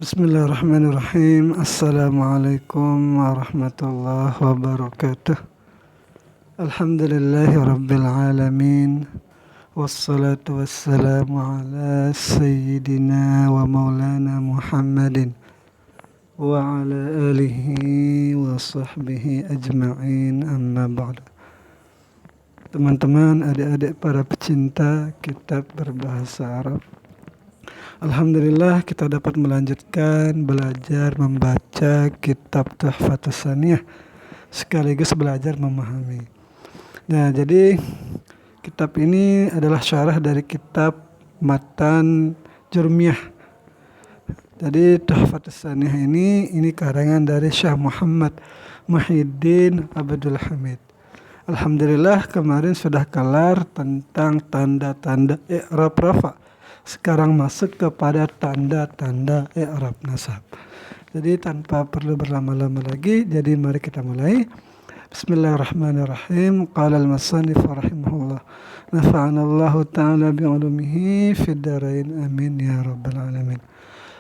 Bismillahirrahmanirrahim. Assalamualaikum warahmatullahi wabarakatuh. Alhamdulillahi rabbil alamin. Wassalatu wassalamu ala sayyidina wa maulana Muhammadin wa ala alihi wa sahbihi ajma'in, amma ba'du. Teman-teman, adik-adik para pecinta kitab berbahasa Arab, alhamdulillah kita dapat melanjutkan belajar membaca kitab Tuhfatus Saniyah sekaligus belajar memahami. Nah, jadi kitab ini adalah syarah dari kitab Matan Jurmiyah. Jadi Tuhfatus Saniyah ini karangan dari Syekh Muhammad Muhyiddin Abdul Hamid. Alhamdulillah kemarin sudah kelar tentang tanda-tanda i'rab rafa. Sekarang masuk kepada tanda-tanda i'rab nasab. Jadi tanpa perlu berlama-lama lagi, jadi mari kita mulai. Bismillahirrahmanirrahim. Qala al-musannif rahimahullah. Nafa'anallahu ta'ala bi'ulumihi fid dharain, amin ya rabbal alamin.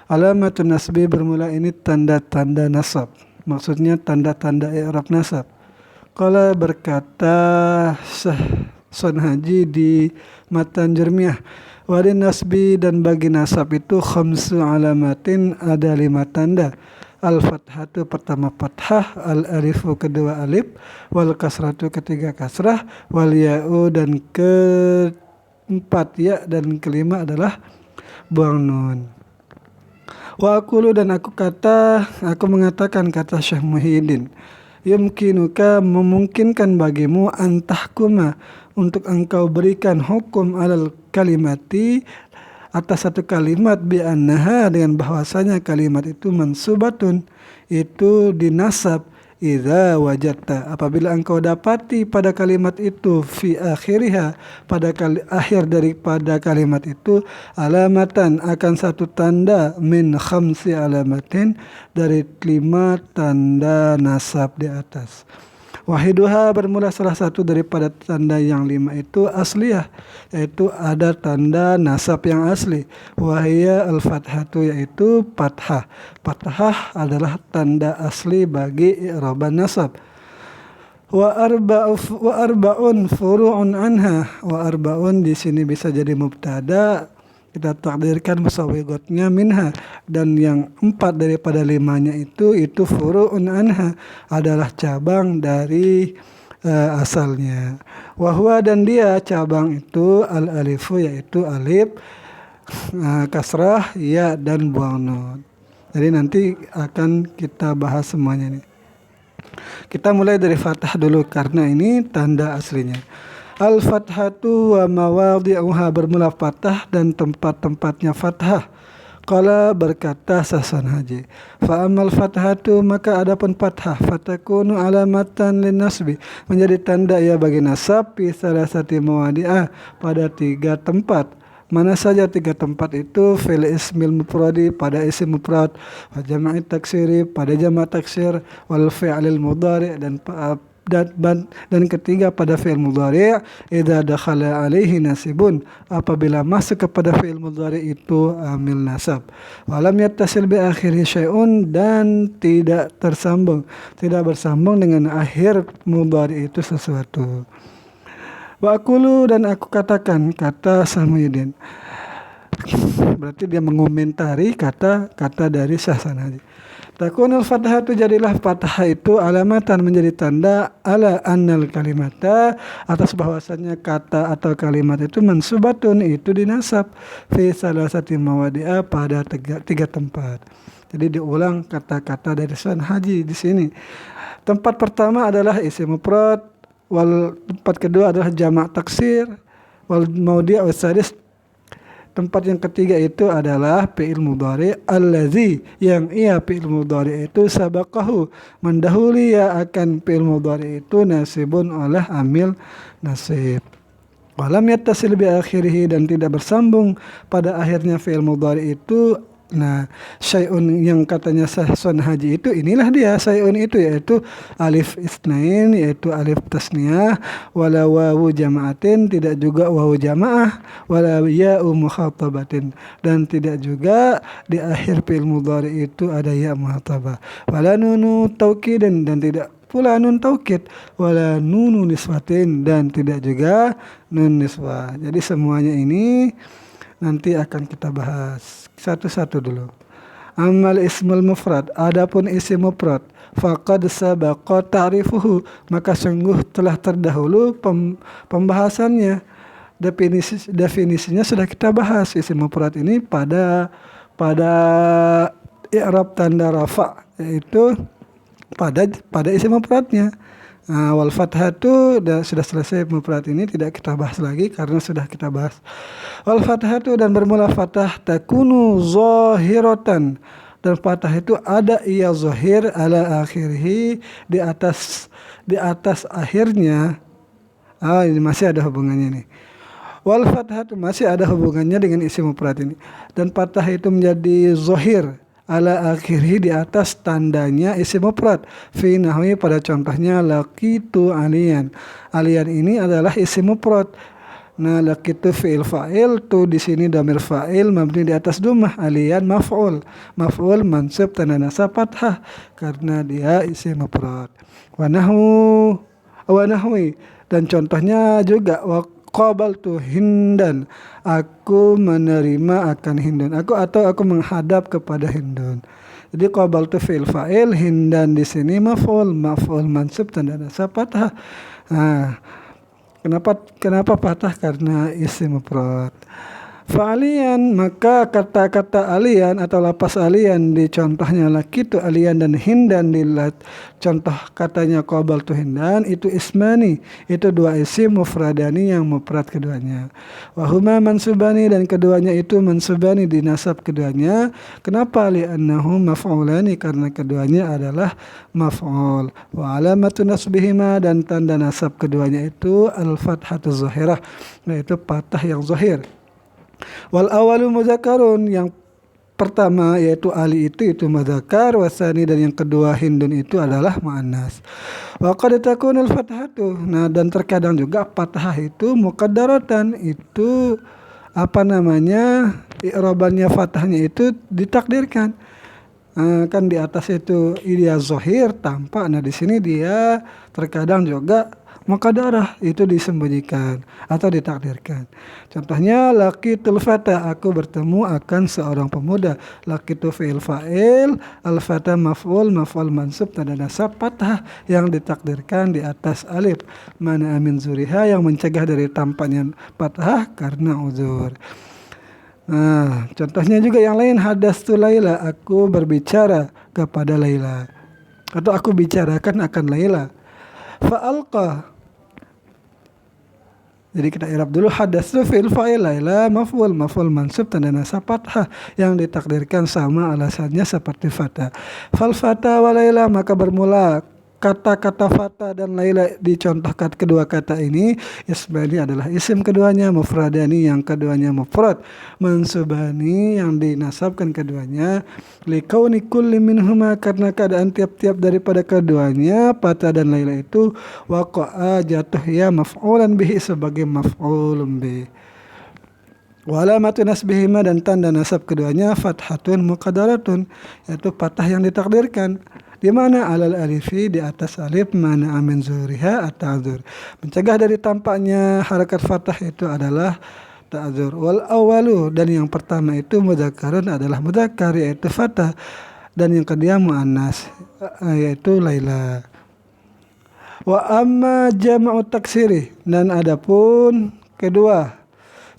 Alamatun nasbi bermula ini tanda-tanda nasab. Maksudnya tanda-tanda i'rab nasab. Qala berkata Syekh Haji di Matan Jurmiyah, Wadin nasbi dan bagi nasab itu khamsu alamatin, ada 5 tanda. Al-fathatu pertama fathah, al-alifu kedua alif, wal kasratu ketiga kasrah, wal ya'u dan keempat ya, dan kelima adalah buang nun. Wa aqulu dan aku mengatakan, kata Syekh Muhyiddin, yumkinuka memungkinkan bagimu antahkuma untuk engkau berikan hukum alal kalimati atas satu kalimat bi annaha dengan bahwasanya kalimat itu mansubatun, itu dinasab, idza wajadta apabila engkau dapati pada kalimat itu fi akhiriha pada akhir daripada kalimat itu alamatan akan satu tanda min khamsi alamatin dari 5 tanda nasab di atas. Wahiduha bermula salah satu daripada tanda yang 5 itu asliyah, yaitu ada tanda nasab yang asli. Wahiyya al-fathatu, yaitu fathah. Fathah adalah tanda asli bagi i'raban nasab. Wa arba'un furu'un anha. Wa arba'un di sini bisa jadi mubtada, kita takdirkan musawwigatnya minha, dan yang 4 daripada 5-nya itu furu'un anha, adalah cabang dari asalnya. Wahwa dan dia cabang itu al-alifu, yaitu alif, kasrah, ya, dan buang nun. Jadi nanti akan kita bahas semuanya nih. Kita mulai dari fathah dulu karena ini tanda aslinya. Al-fathatu wa mawadhi'uha bermula fathah dan tempat-tempatnya fathah. Qala berkata Syekh Haji, fa amal fathatu maka adapun fathah fatakunu alamatan lin nasbi menjadi tanda ia bagi nasab fi salasati mawadhi'a pada 3 tempat. Mana saja 3 tempat itu? Fil ismil mufradi pada isim mufrad, wa jam'i taksiri pada jamak taksir, wal fi'lil mudhari dan ketiga pada fi'il mudhari' idza dakhala alaihi nasibun apabila masuk kepada fi'il mudhari' itu amil nasab. Walam yattasil bi akhirih syai'un dan tidak bersambung dengan akhir mudhari' itu sesuatu. Wa aqulu dan aku katakan, kata Samuddin. Berarti dia mengomentari kata-kata dari Syekh Haji. Takunul fathatu jadilah fathah itu alamatan menjadi tanda ala annal kalimata atas bahwasannya kata atau kalimat itu mansubatun itu dinasab fi salasati mawadhi'a pada 3 tempat. Jadi diulang kata-kata dari Syekh Haji di sini. Tempat pertama adalah isim mufrad, wal tempat kedua adalah jamak taksir, wal maudhi' wasadis. Tempat yang ketiga itu adalah fi'il mudhari allazi yang ia fi'il mudhari itu sabaqahu mendahului ya akan fi'il mudhari itu nasibun oleh amil nasib. Walam yattasil bi akhirih dan tidak bersambung pada akhirnya fi'il mudhari itu Nah, syai'un yang katanya sahsun haji itu inilah dia syai'un itu, yaitu alif isnain, yaitu alif tasniyah, wala wawu jama'atin, tidak juga wawu jamaah, wala ya'u mukhatabatin, dan tidak juga di akhir fi'il mudhari itu ada ya muhatabah, wala nunu taukidin, dan tidak pula nun taukid, wala nunu niswatin, dan tidak juga nun niswah. Jadi semuanya ini nanti akan kita bahas satu-satu dulu. Amal ismul mufrad, adapun isim mufrad, faqad sabaqa ta'rifuhu, maka sungguh telah terdahulu pembahasannya. Definisinya sudah kita bahas. Isim mufrad ini pada i'rab tanda rafa, yaitu pada isim mufradnya. Wal fathah itu sudah selesai, mufrad ini tidak kita bahas lagi karena sudah kita bahas. Wal fathah itu dan bermula fathah, takunu zahiratan, dan fathah itu ada ia zahir ala akhirih, di atas akhirnya. Ini masih ada hubungannya nih. Wal fathah itu masih ada hubungannya dengan isim mufrad ini, dan fathah itu menjadi zahir ala akhirih, di atas tandanya isim mufrad. Fi nahwi, pada contohnya laqitu aliyan. Aliyan ini adalah isim mufrad. Nah, laqitu fi'il fa'il, tu di sini dhamir fa'il mabni di atas dhammah, aliyan maf'ul. Maf'ul mansub tanda nasab fathah karena dia isim mufrad. Wa nahwi, dan contohnya juga qabaltu hindan, aku menerima akan Hindun, aku menghadap kepada Hindun. Jadi qabaltu fi'il fa'il, hindan di sini maf'ul mansub tanda nasab fathah. Nah, kenapa fathah? Karena isim mufrad. Fa'alian, maka kata-kata alian atau lapas alian di contohnya lakitu alian dan hindan di contoh katanya qabaltu hindan, itu ismani, itu dua isim mufradani yang mufrad keduanya. Wahuma mansubani, dan keduanya itu mansubani, dinasab keduanya. Kenapa? Li'annahu maf'ulani, karena keduanya adalah maf'ul. Wa alamatu nasbihima, dan tanda nasab keduanya itu al-fathatu zahirah, yaitu fathah yang zahir. Wal awalu mudzakarun, yang pertama yaitu ali itu mudzakkar, wasani, dan yang kedua hindun itu adalah muannas. Wa qad takunul fathatu, nah dan terkadang juga fathah itu muqaddaratan, itu i'rabannya fathahnya itu ditakdirkan. Kan di atas itu dia zahir tampak, nah di sini dia terkadang juga muqaddarah, itu disembunyikan atau ditakdirkan. Contohnya laqitul fata, aku bertemu akan seorang pemuda. Laqitu fi'il fa'il, al-fata maf'ul mansub tanda nasab fathah yang ditakdirkan di atas alif. Mana amin zuriha, yang mencegah dari tampaknya fathah karena uzur. Nah, contohnya juga yang lain, hadastu Laila, aku berbicara kepada Laila, atau aku bicarakan akan Laila. Fa'alqa, jadi kita i'rab dulu, hadastu fi'il fa'il, Laila maf'ul mansub tanda nasab fathah yang ditakdirkan sama alasannya seperti fata. Fal fata wa Laila, maka bermula kata-kata fata dan Laila dicontohkan kedua kata ini, ismani adalah isim keduanya, mufradani yang keduanya mufrad, mansubani yang dinasabkan keduanya, likauni kulli minhuma, karena keadaan tiap-tiap daripada keduanya fata dan Laila itu waqa'a jatuh ya maf'ulan bihi, sebagai maf'ulun bih. Walamatu nasbihima, dan tanda nasab keduanya fathatun muqaddaratun, yaitu fathah yang ditakdirkan. Di mana alal alifi, di atas alif, mana amin zuriha at-ta'dzur, mencegah dari tampaknya harakat fathah itu adalah ta'dzur. Wal awalu, dan yang pertama itu mudzakarun, adalah mudzakkar yaitu fathah, dan yang kedua muannas yaitu Laila. Wa amma jama'u taksiri, dan adapun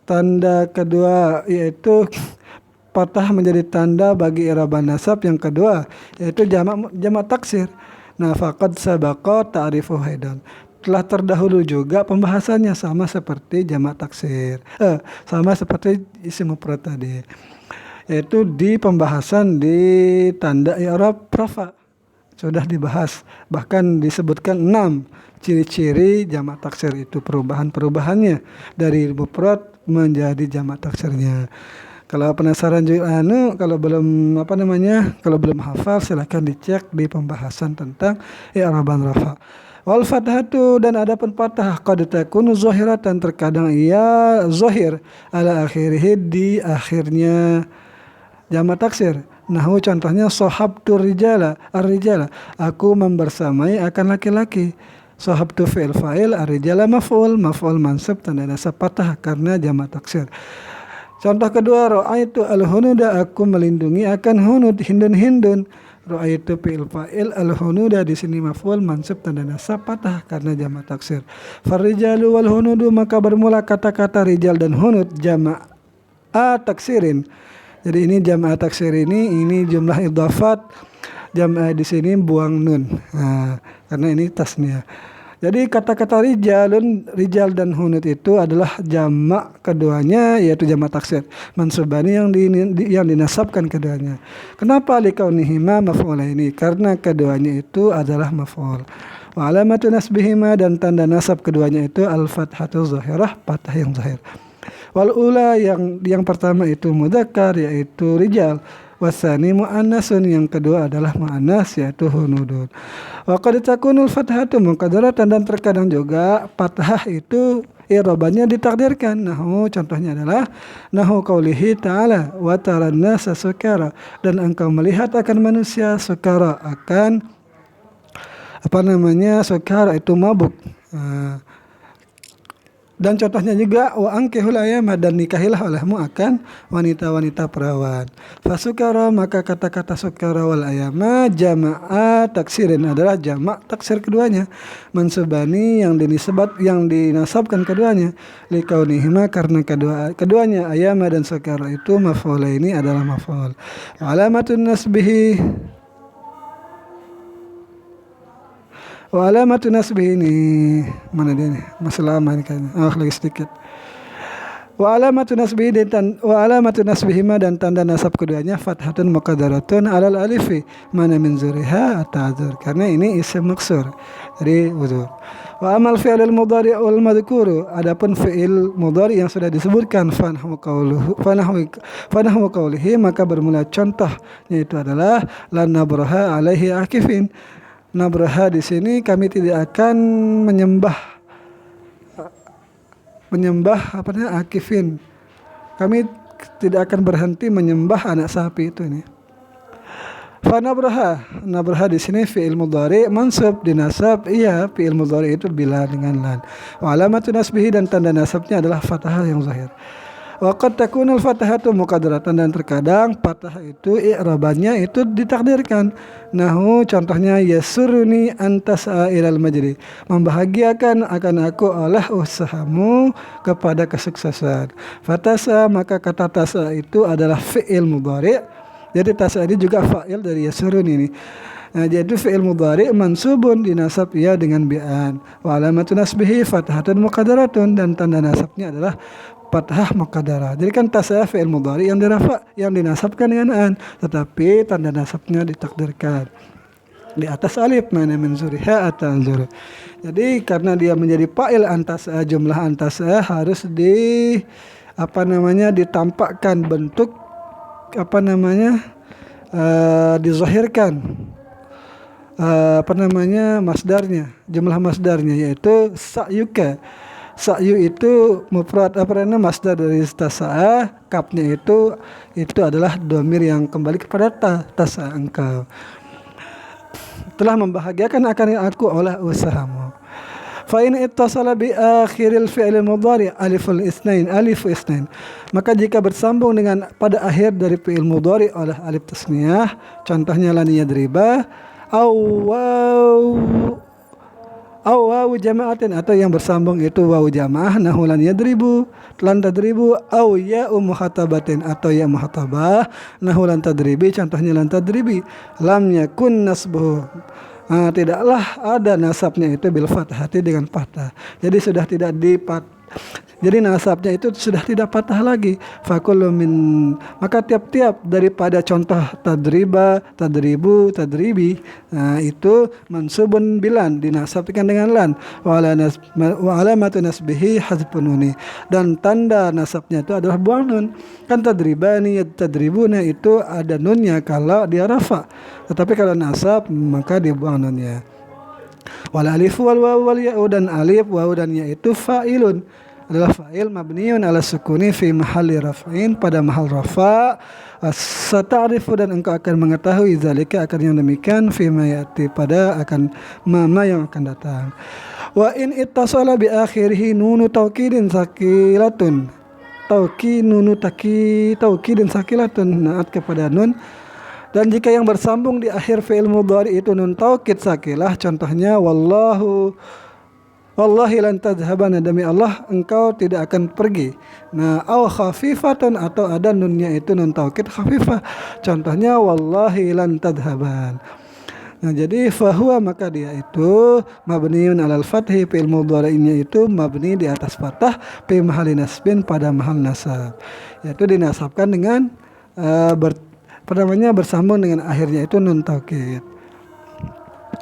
tanda kedua yaitu fathah menjadi tanda bagi i'raban nasab yang kedua, yaitu jamak taksir. Nah, faqad sabaqa ta'rifu haidan, telah terdahulu juga pembahasannya, sama seperti jamak taksir, sama seperti isim mufrad tadi, yaitu di pembahasan di tanda i'rab rafa sudah dibahas, bahkan disebutkan 6 ciri-ciri jamak taksir itu, perubahannya dari mufrad menjadi jamak taksirnya. Kalau penasaran juga kalau belum kalau belum hafal silahkan dicek di pembahasan tentang i'raban rafa. Wal fathatu, dan adapun fathah qad takunu zahiratan, terkadang ia zahir ala akhirih, di akhirnya jamak taksir. Nahu contohnya sahabtu rijala, ar-rijala, aku membersamai akan laki-laki. Sahabtu fi'il fa'il, ar-rijala maf'ul mansub tanda nasab fathah karena jamak taksir. Contoh kedua, ra'aitu al-hunuda, aku melindungi akan hunud, hindun. Ra'aitu fi'il fa'il, al-hunuda di sini maf'ul mansub tanda nasab fathah karena jamak taksir. Far-rijalu wal hunudu, maka bermula kata-kata rijal dan hunud jamak taksirin. Jadi ini jamak taksir ini jumlah idhafat, jamak di sini buang nun. Karena ini tasniyah. Jadi kata-kata rijal dan hunud itu adalah jamak keduanya, yaitu jamak taksir mansubani yang dinasabkan keduanya. Kenapa likaunihima maf'ulaini? Karena keduanya itu adalah maf'ul. Wa alamatu nasbihima, dan tanda nasab keduanya itu al-fathatu zahirah, fathah yang zahir. Wal ula, yang pertama itu mudzakkar, yaitu rijal. Wasani mu'annasun, yang kedua adalah mu'annas, yaitu hunudun. Wa qad takunul fathatu muqaddaratan, dan terkadang juga fathah itu i'rabannya ditakdirkan. Nahu contohnya adalah nahu qaulihi ta'ala wa taran nasa sukara, dan engkau melihat akan manusia sukara, akan sukara itu mabuk. Dan contohnya juga wa ankihul ayama, dan nikahilah olehmu akan wanita-wanita perawan. Fasukara, maka kata-kata sukara wal ayama jama'a taksirin adalah jamak taksir keduanya, mansubani yang dinasabkan keduanya, likaunihima karena keduanya ayama dan sukara itu maf'ulaini adalah maf'ul. Alamatun nasbihi, wa alamatu nasbih ini mana dia nih? Masalah lama ini kayaknya. Lagi sedikit. Wa alamatu nasbihima, dan tanda nasab keduanya fathatun muqaddaratun alal alifi mana min zuriha at-ta'dzur, karena ini isim maksur. Jadi uzur. Wa amal fi'il mudhari' wal madhkuru, adapun fi'il mudhari' yang sudah disebutkan fanahu qawlihi, maka bermula contohnya itu adalah lan nabraha alaihi akifin. Nabraha di sini kami tidak akan menyembah akifin. Kami tidak akan berhenti menyembah anak sapi itu nih. Fa nabraha di sini fi'il mudhari mansub dinasab, fi'il mudhari itu bila dengan lan. Wa alamatu nasbihi, dan tanda nasabnya adalah fathah yang zahir. Wa qad takunul fathatu muqaddaratan, dan terkadang fathah itu i'rabannya itu ditakdirkan. Nahu contohnya yasuruni antas'a ilal majdi, membahagiakan akan aku oleh usahamu kepada kesuksesan. Fatasa, maka kata tasa itu adalah fi'il mudhari'. Jadi tasa ini juga fa'il dari yasuruni ini. Jadi fi'il mudhari' mansubun dinasab dengan bi'an. Wa alamatu nasbihi fathatun muqaddaratun, dan tanda nasabnya adalah fathah muqaddarah. Jadi kan tasawuf fi'il mudhari yang dirafa, yang dinasabkan dengan an, tetapi tanda nasabnya ditakdirkan di atas alif mana min zuriha at-ta'dzur. Jadi karena dia menjadi fa'il antasa, jumlah antasa harus ditampakkan bentuk dizahirkan masdarnya, jumlah masdarnya, yaitu sa'yuka. Sa'yu itu mufrad masdar dari tasa'a, kapnya itu adalah dhamir yang kembali kepada tasa'a, engkau telah membahagiakan akan aku oleh usahamu. Fa in ittasala bi akhiril fi'il mudhari alifu isnain, maka jika bersambung dengan pada akhir dari fi'il mudhari oleh alif tasniyah, contohnya lan yadriba wawu jama'atin, atau yang bersambung itu wawu jamaah, nahu lan yadribu, lan tadribu, aw ya'u muhatabatin, atau ya muhatabah, nahu lan tadribi, contohnya lan tadribi. Lam yakun nasbuhu, tidaklah ada nasabnya itu bil fathati dengan fathah. Jadi sudah tidak Jadi nasabnya itu sudah tidak patah lagi. Fakullu min, maka tiap-tiap daripada contoh tadriba, tadribu, tadribi, nah itu mansubun bilan, dinasabkan dengan lan. Wa alamatu nasbihi hazfun nuni, dan tanda nasabnya itu adalah buang nun. Kan tadribani, tadribuna itu ada nunnya kalau dia rafa, tetapi kalau nasab maka dibuang nunnya. Wal alif wal waw wal ya'u, dan alif, waw dan ya itu fa'ilun, adalah fa'il mabniun ala sukuni fi mahalli raf'in, pada mahal rafa. Sata'rifu, dan engkau akan mengetahui zalika akan yang demikian fi ma ya'ti, pada akan mama yang akan datang. Wa in ittasala bi akhirih nunu taukidin sakilatun, taukidin sakilatun, naat kepada nun. Dan jika yang bersambung di akhir fi'il mudhari itu nun taukid sakilah, contohnya wallahi lan tadhhabana, demi Allah engkau tidak akan pergi. Nah, au khafifatun, atau ada nunnya itu nun taukid khafifah, contohnya wallahi lan tadhhaban. Nah, jadi fahuwa, maka dia itu mabniun alal fathi, fi'il mudhari'nya itu mabni di atas fathah, fi mahalli nasbin, pada mahal nasab, yaitu dinasabkan dengan bersambung dengan akhirnya itu nun taukid.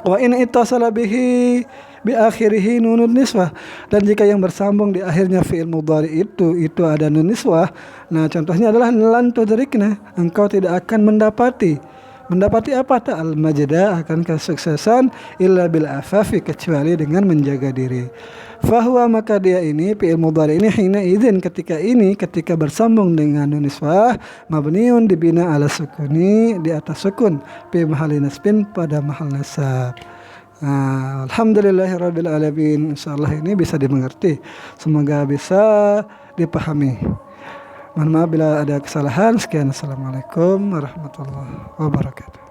Wa in ittasala bihi bi akhirih nunun niswah, dan jika yang bersambung di akhirnya fi'il mudhari itu ada nun niswah, nah contohnya adalah lan tudrikna, engkau tidak akan mendapati apa? Ta'al majda, akan kesuksesan, illa bil afafi, kecuali dengan menjaga diri. Fahuwa, maka dia ini fi'il mudhari ini hina idzin, ketika bersambung dengan nun niswah, mabniun dibina ala sukuni, di atas sukun, fi mahalli nasbin, pada mahal nasab. Alhamdulillahirabbil alamin. Insyaallah ini bisa dimengerti, semoga bisa dipahami. Mohon maaf bila ada kesalahan. Sekian, assalamualaikum warahmatullahi wabarakatuh.